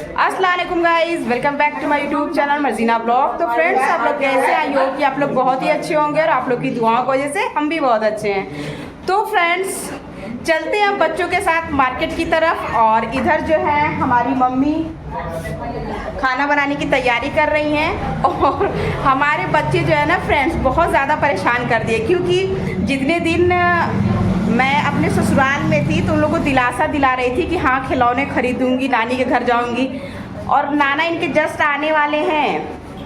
अस्सलाम वालेकुम guys, welcome back to my YouTube channel Marjina blog. तो फ्रेंड्स, आप लोग कैसे हैं? आई होप कि आप लोग बहुत ही अच्छे होंगे और आप लोग की दुआओं की वजह से हम भी बहुत अच्छे हैं। तो फ्रेंड्स, चलते हैं बच्चों के साथ मार्केट की तरफ। और इधर जो है हमारी मम्मी खाना बनाने की तैयारी कर रही हैं। और हमारे बच्चे जो है ना फ्रेंड्स, बहुत ज़्यादा परेशान कर दिए, क्योंकि जितने दिन मैं अपने ससुराल में थी तो उन लोगों को दिलासा दिला रही थी कि हाँ खिलौने खरीदूंगी, नानी के घर जाऊंगी। और नाना इनके जस्ट आने वाले हैं,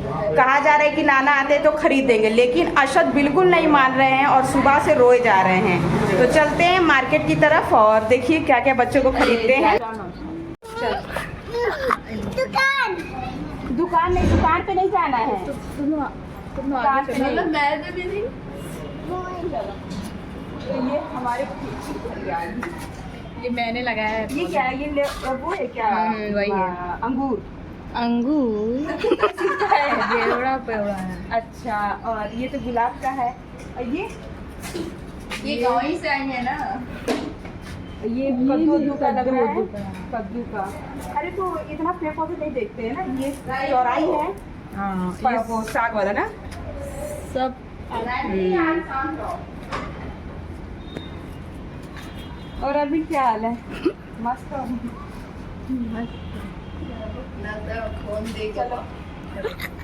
कहा जा रहा है कि नाना आते तो खरीद देंगे, लेकिन अशद बिल्कुल नहीं मान रहे हैं और सुबह से रोए जा रहे हैं। तो चलते हैं मार्केट की तरफ और देखिए क्या क्या बच्चों को खरीदते हैं। दुकान दुकान नहीं, दुकान पे नहीं जाना है। ये हमारे ये मैंने लगाया है। ये क्या है? ये वो है क्या? वही है। अंगूर बेवड़ा पेवड़ा है। अच्छा, और ये तो गुलाब का है। और ये गाँव ही से आई है ना। ये कद्दू का लग रहा है, कद्दू का। अरे तो इतना पेड़ पौधे नहीं देखते हैं ना। ये चौराई है, वो साग वाला ना सब। और अभी क्या हाल है? मस्त हो। चलो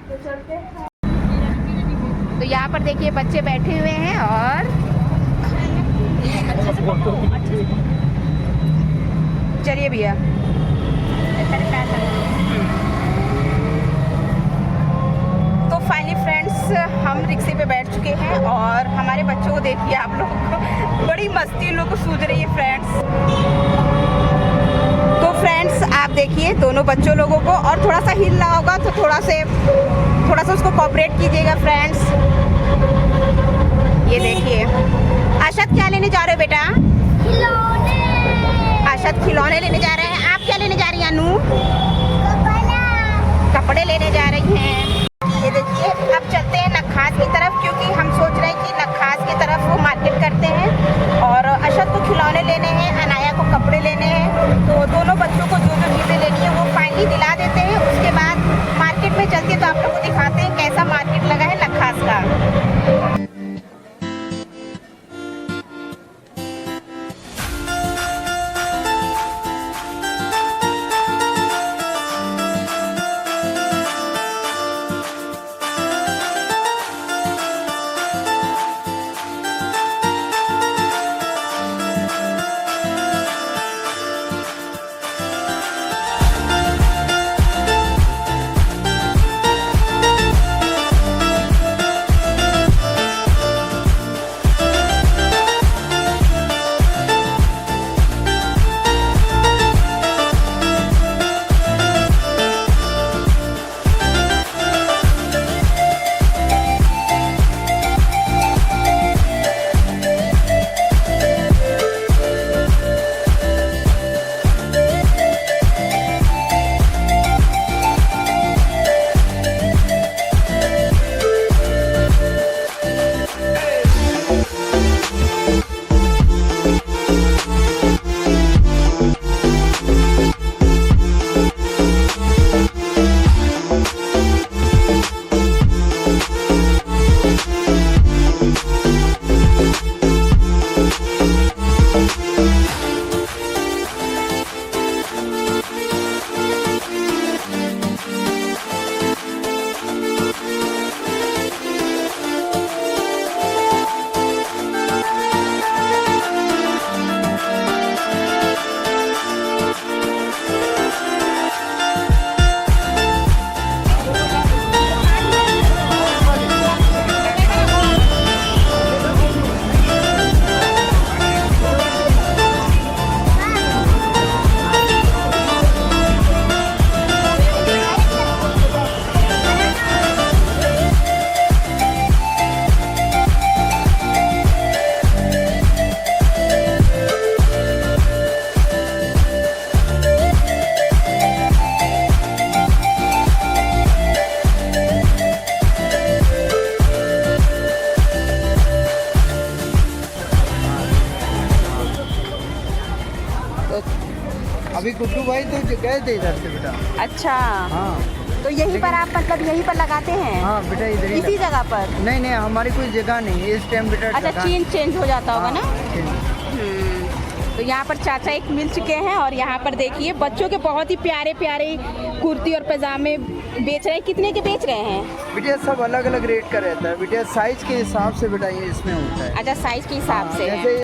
तो चलते हैं। तो यहाँ पर देखिए बच्चे बैठे हुए हैं और चलिए भैया। तो फाइनली फ्रेंड्स, हम रिक्शे पे बैठ चुके हैं और हमारे बच्चों को देखिए आप लोगों को, बड़ी मस्ती उन लोगों को सूझ रही है फ्रेंड्स। तो फ्रेंड्स आप देखिए दोनों बच्चों लोगों को, और थोड़ा सा हिल रहा होगा तो थोड़ा सा उसको कोऑपरेट कीजिएगा फ्रेंड्स। ये देखिए, अशद क्या लेने जा रहे हो बेटा? खिलौने। अशद खिलौने लेने जा रहे हैं। आप क्या लेने जा रही हैं अनु? कपड़े लेने जा रही हैं। ये देखिए, अब चलते हैं नखास की तरफ, क्योंकि हम सोच रहे हैं कि नखास की तरफ वो मार्केट करते हैं। और अशद को खिलौने लेने हैं, अनाया को कपड़े लेने हैं। तो दोनों बच्चों को जो जो चीज़ें लेनी है वो फाइनली दिला देते हैं। उसके बाद मार्केट में चलते तो आप लोग को दिखाते हैं कैसा मार्केट लगा है नखास का। गए थे इधर से बेटा। अच्छा, हाँ तो यहीं पर आप मतलब यहीं पर लगाते हैं? हाँ बेटा इधर ही इसी लगा। जगह पर? नहीं नहीं, हमारी कोई जगह नहीं है इस टाइम बेटा। अच्छा, जगह- चेंज हो जाता होगा ना। change। तो यहाँ पर चाचा एक मिल चुके हैं और यहाँ पर देखिए बच्चों के बहुत ही प्यारे प्यारे कुर्ती और पैजामे बेच रहे हैं। कितने के बेच रहे हैं? बेटा सब अलग अलग रेट का रहता है बेटा, साइज के हिसाब से बेटा ये इसमें होता है। अच्छा, साइज के हिसाब हाँ, से है। जैसे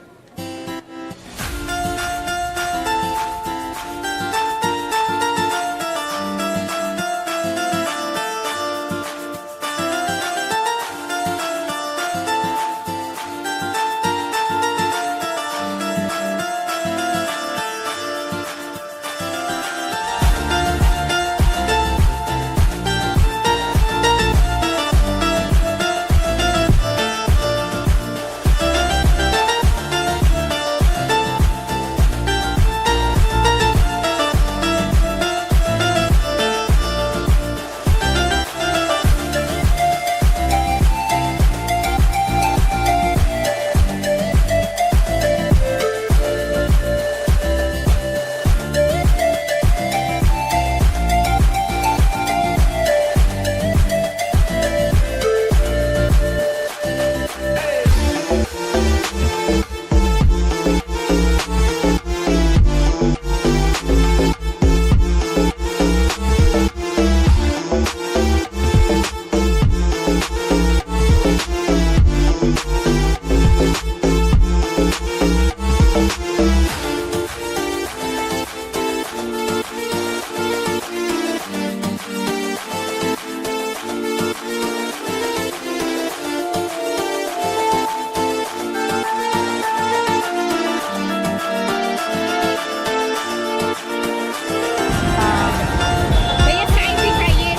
भैया साइज दिखाइए।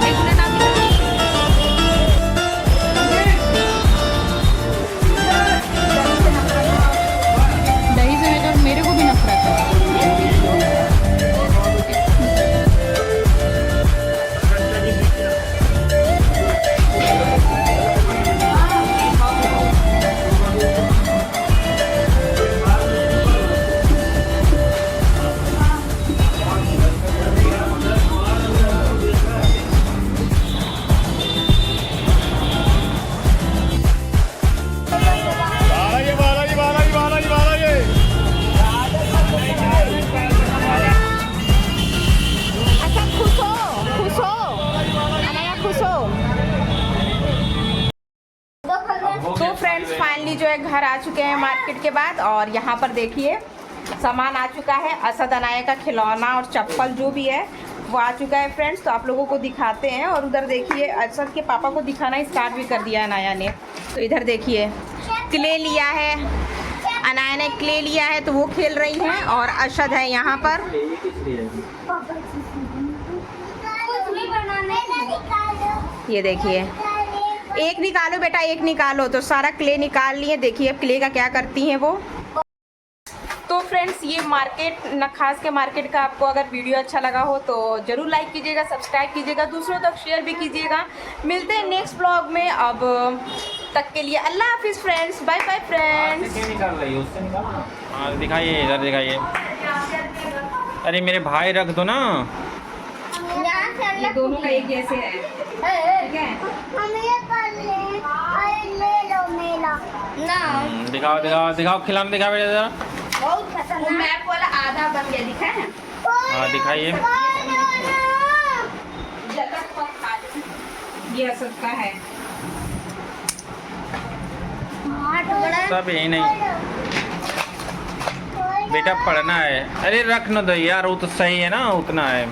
एक मिनट आप दही से लेकर मेरे को भी नफरत है। बालाजी बालाजी बालाजी बालाजी बालाजी। अच्छा, खुश हो अनाया, खुश हो। तो फ्रेंड्स फाइनली जो है घर आ चुके हैं मार्केट के बाद, और यहाँ पर देखिए सामान आ चुका है। असद अनाया का खिलौना और चप्पल जो भी है वो आ चुका है फ्रेंड्स। तो आप लोगों को दिखाते हैं। और उधर देखिए असद के पापा को दिखाना स्टार्ट भी कर दिया है अनाया ने। तो इधर देखिए क्ले लिया है, अनाया ने क्ले लिया है तो वो खेल रही हैं, और अरशद है यहाँ पर। ये देखिए, एक निकालो बेटा, एक निकालो। तो सारा क्ले निकाल लिए। देखिए अब क्ले का क्या करती हैं वो। तो फ्रेंड्स ये मार्केट नखास के मार्केट का आपको अगर वीडियो अच्छा लगा हो तो ज़रूर लाइक कीजिएगा, सब्सक्राइब कीजिएगा, दूसरों तक शेयर भी कीजिएगा। मिलते हैं नेक्स्ट ब्लॉग में। अब तक के लिए अल्लाह हाफिज़ फ्रेंड्स, बाय बाय फ्रेंड्स। निकाल रही है उससे निकाल। हाँ दिखाइए, इधर दिखाइए। अरे मेरे भाई रख दो ना। ये दोनों का एक जैसे है, ठीक है? दिखाओ दिखाओ दिखाओ, खिलाना दिखाओ बेटा जरा। वो मैप वाला आधा बन गया, दिखा है? हाँ दिखाइए। ये असद का है। सब यही नहीं बेटा, पढ़ना है। अरे रख न दो यार, वो तो सही है ना, उतना है।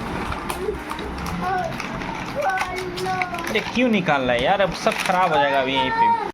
अरे क्यों निकाल रहा है यार, अब सब खराब हो जाएगा अभी यहीं पे।